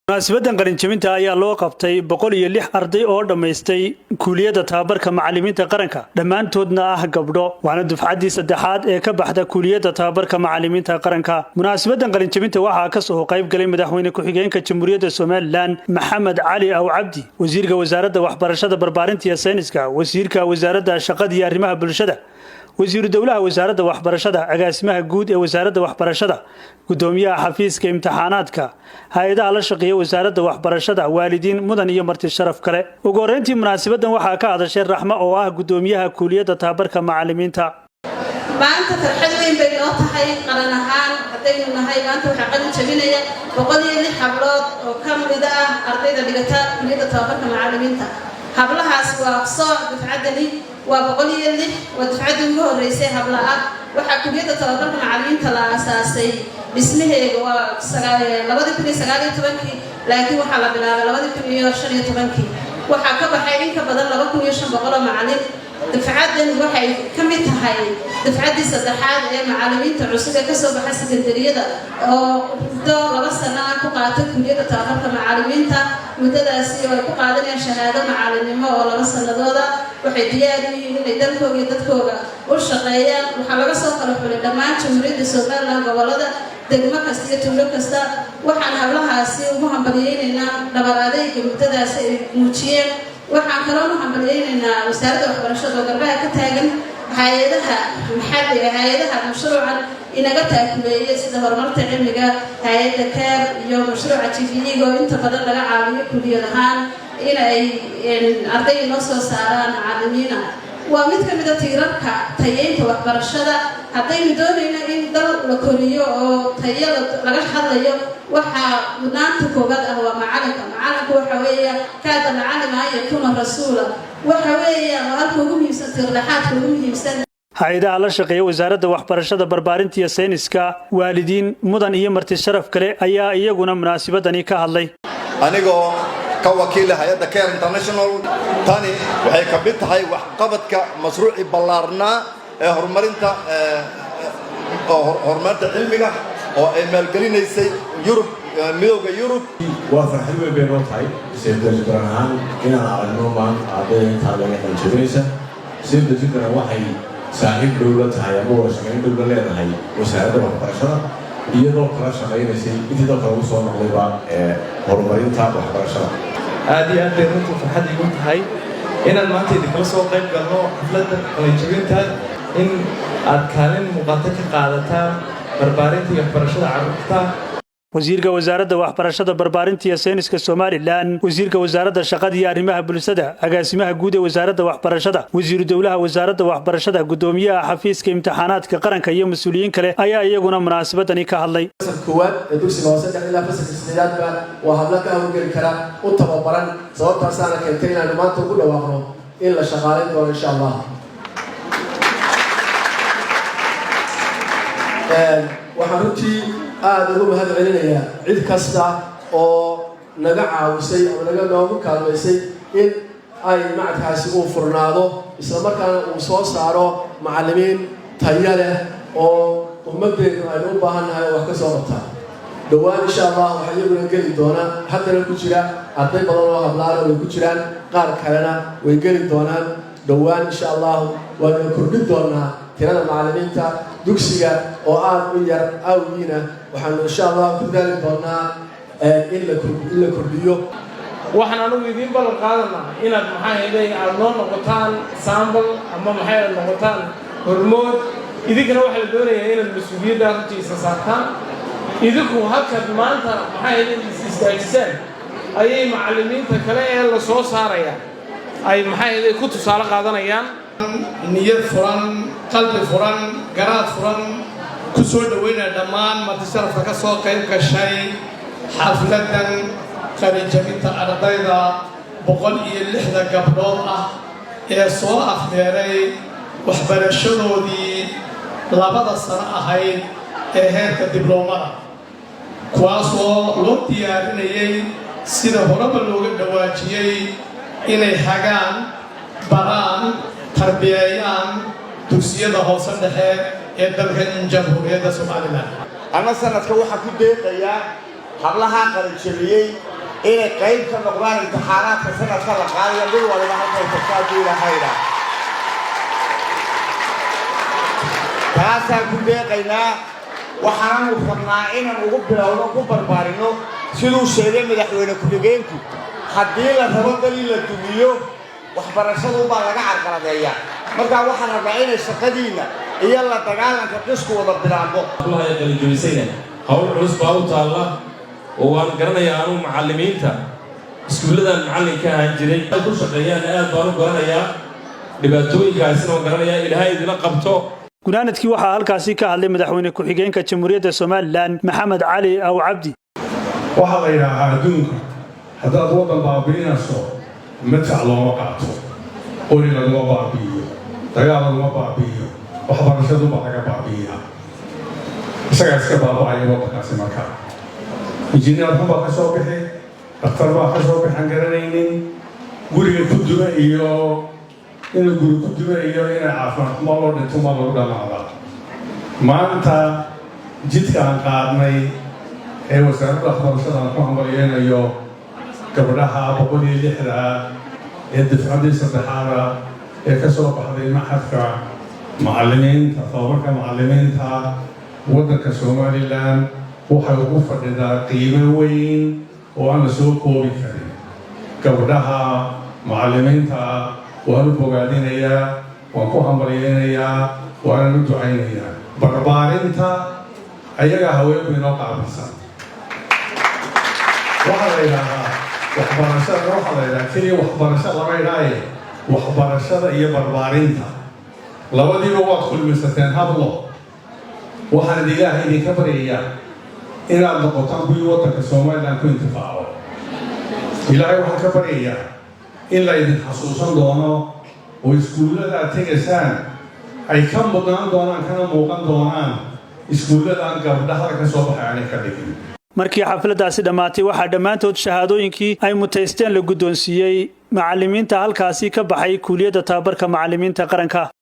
munaasabaddan qalinjabinta ayaa loo qabtay 106 arday oo dhameystay kuuliyada tababarka macallimiinta qaranka dhammaantoodna ah gabdho waana dufcadii saddexaad ee ka baxda kuuliyada tababarka macallimiinta qaranka munaasabaddan qalinjabinta waxaa ka soo qayb galay madaxweyne ku-xigeenka Jamhuuriyadda Soomaaliland Maxamed Cali Aw Cabdi wasiirka wasaaradda waxbarashada barbaarinta iyo sayniska wasiirka wasaaradda shaqada iyo arrimaha bulshada wasiir dawlaha wasaaradda waxbarashada agaasimaha guud ee wasaaradda waxbarashada gudoomiyaha xafiiska imtixaanaadka hay'adaha la shaqeeya wasaaradda waxbarashada waalidiin mudan iyo marti sharaf kale ugu horeyntii munaasabaddan waxaa ka hadashay Raxmo oo ah gudoomiyaha kuuliyada tababarka macallimiinta maanta farxad weyn bay noo tahay qaran ahaan hadaynu nahay maanta waxa qalin jabinaya 106 hablood oo ka mid ah ardayda dhigata kuuliyada tababarka macallimiinta hablahaas waa soo dufcadani waa 106 ودفعتي ugu horeysay hablaha waxa kuuliyada tababarka macallimiinta la aasaasay dhismaheedu waa 2019 laakiin waxa la bilaabay 2015 waxa ka baxay in ka badan 2500 macallin dufcadan waxay ka mid tahay dufcadii saddexaad ee macallimiinta cusub ee ka soo baxay sekondariyada oo muddo 2 sano ku qaatay kuuliyada tababarka macallimiinta muddadaasi ay ku qaadanayaan shahaado macallinimo oo 2 sanadooda waxay diyaar u yihiin inay dalkooda iyo dadkooda u shaqeeyaan waxa laga soo kala xulay dhammaan Jamhuuriyadda Soomaaliland gobolada degmo kasta iyo tuulo kasta waxaan hablahaasi ugu hambalyeeynaa dhabar adeega muddadaasi ay muujiyeen waxaan kaloo u hambalyeeynaa wasaaradda waxbarashada oo garbaha ka taagan hay'adaha maxalliga hay'adaha mashruucan inaga taakuleeyay sida horumarka cilmiga hay'adda KER iyo mashruuca TVE oo inta badan laga caawiyo kuuliyadahan inay arday noo soo saaraan macallimiina waa mid ka mid ah tiirarka tayeynta waxbarashada haddaynu doonayno in dal la koriyo oo tayada laga hadlayo waxa mudnaanta koobaad ah waa macallinka waxa weeye kaada macallima iyo kuna rasuula waxa weeye halka ugu muhiimsan tirlaxaadka ugu muhiimsan hay'adaha la shaqeeya wasaaradda waxbarashada barbaarinta iyo sayniska waalidiin mudan iyo marti sharaf kale ayaa iyaguna munaasabadani ka hadlay anigoo ka wakiil hay'adda KER International tani waxay ka mid tahay wax qabadka mashruuci ballaarnaa ee horumarinta cilmiga oo ay maalgelinaysay midowga Yurub waa farxad weyn bay noo tahay sayidda ahaan inaan aragno maanta ardayda laga qalinjabinaysa sayidda waxay saaxiib dowla tahay ama wada shaqayn dowla leedahay wasaaradda waxbarashada iyadoo kala shaqaynaysay intii dalka lagu soo noqdayba horumarinta waxbarashada aad iyo aad bay runtii farxad igu tahay inaan maanta idinkala soo qayb galno xafladda qalinjabinta in aad kaalin muuqato ka qaadataan barbaarinta iyo waxbarashada carruurta wasiirka wasaaradda waxbarashada barbaarinta iyo sayniska Soomaaliland wasiirka wasaaradda shaqada iyo arrimaha bulshada agaasimaha guud ee wasaaradda waxbarashada wasiir dawlaha wasaaradda waxbarashada gudoomiyaha xafiiska imtixaanaadka qaranka iyo mas'uuliyiin kale ayaa iyaguna munaasabadani ka hadlay koowaad ee dugsiga hoose ilaa fasalka saddexaad waa habla ka hawlgeli kara u tababaran sababtaas aan keentay inaan maanta ugu dhawaaqno in la shaqaaleyn doono insha Allah waxaan runtii aad ugu mahad celinayaa cid kasta oo naga caawisay ama naga noogu kaalmaysay in ay macadkaasi uu furnaado isla markaana uu soo saaro macallimiin tayo leh oo ummaddeenu aynu u baahannahay wax ka soo qabtaa dhowaan insha Allah waxaa iyaguna geli doonaan haddana ku jira arday badan oo hablaana way ku jiraan qaar kalena way geli doonaan dhowaan insha Allah waanu kordhin doonaa tirada macallimiinta dugsiga oo aad u yar awgiina waxaan insha Allah ku daali doonaa in la kordhiyo waxaan anigu idin ballan qaadanaa inaad aad noo noqotaan sample ama noqotaan hormood idinkana waxa la doonayaa inaad mas'uuliyadda runtiisa saartaan idinku halkaad maanta istaajisaan ayay macallimiinta kale ee la soo saaraya ay ku tusaale qaadanayaan niyad furan qalbi furan garaad furan ku soo dhaweynaa dhammaan marti sharafka ka soo qayb gashay xafladan qalinjabinta ardayda 106 gabdhood ah ee soo afmeeray waxbarashadoodii 2 sano ahayd ee heerka dibloomada kuwaasoo loo diyaarinayay sida horeba looga dhawaajiyey inay hagaan baraan tarbiyayaan dugsiyada hoose dhexe ee dalka Jamhuuriyadda Soomaaliland ana sanadka waxa ku deeqaya hablaha qalinjabiyay inay qayb ka noqdaan imtixaanaadka sanadka la qaadayo mid waliba halkay tasaadii lahayda taasaan ku deeqaynaa waxaanu rabnaa inaan ugu bilowno ku barbaarino siduu sheegay madaxweyne ku-xigeenku haddii la rabo dal la dumiyo waxbarashadu baa laga carqaladeeyaa markaa waxaan rabnaa inay shaqadiina iyo la dagaalanka qisku wada bilaabo Allah ya qalinjabisayna hawl culus baa u taalla oo waan garanayaa anu macallimiinta iskuuladan macallinka ahaan jiray ay ku shaqeeyaan aad baan u garanayaa dhibaatooyinkaasina waan garanayaa ilaahay idila qabto gunaanadkii waxaa halkaasi ka hadlay madaxweyne ku-xigeenka jamhuuriyadda Soomaaliland Maxamed Cali Aw Cabdi waxa la yiraahdaa adduunka haddaad wadan baabiinayso matac looma qaato qori laguma baabiiyo dagaal laguma baabiiyo waxbarashadu baa laga baabiiyaa isagaa iska baaba'aya wadankaasi markaa injineer baa ka soo bixi dhakhtar baa ka soo bixan garanaynin guriga ku duba iyo inuu guri ku duba iyo inay caafimaad xumo loo dhinto ma lagu dhamaadaa maanta jidka aan qaadnay ee wasaaradda waxbarashada aan ku hambalyeynayo gabdhaha 106 ee dafcaddii saddexaada ee ka soo baxday maxadka macallimiinta tababarka macallimiinta waddanka Somaliland waxay ugu fadhidaa qiimo weyn oo aan la soo koobi karin gabdhaha macallimiinta waan u bogaadinayaa waan ku hambalyeynayaa waan u ducaynayaa barbaarinta ayaga haweenku inoo qaabilsan waxaa la yidhaahdaa waxbarashada waxaa la yidhaha keliya waxbarasho lama idhaaye waxbarashada iyo barbaarinta labadiiba waad kulmisateen hablo waxaan ilaahay idinka baryayaa inaad noqotaan kuwii waddanka Somaliland ku intifaaco ilaahay waxaan ka baryayaa in la idin xasuusan doono oo iskuullada aad tegaysaan ay ka mudnaan doonaan kana muuqan doonaan iskuulladan gabdhaha ka soo baxay aanay ka dhigin markii xafladdaasi dhammaatay waxaa dhammaantood shahaadooyinkii ay mutaysteen la guddoonsiiyey macallimiinta halkaasi ka baxay kuuliyadda tababarka macallimiinta qaranka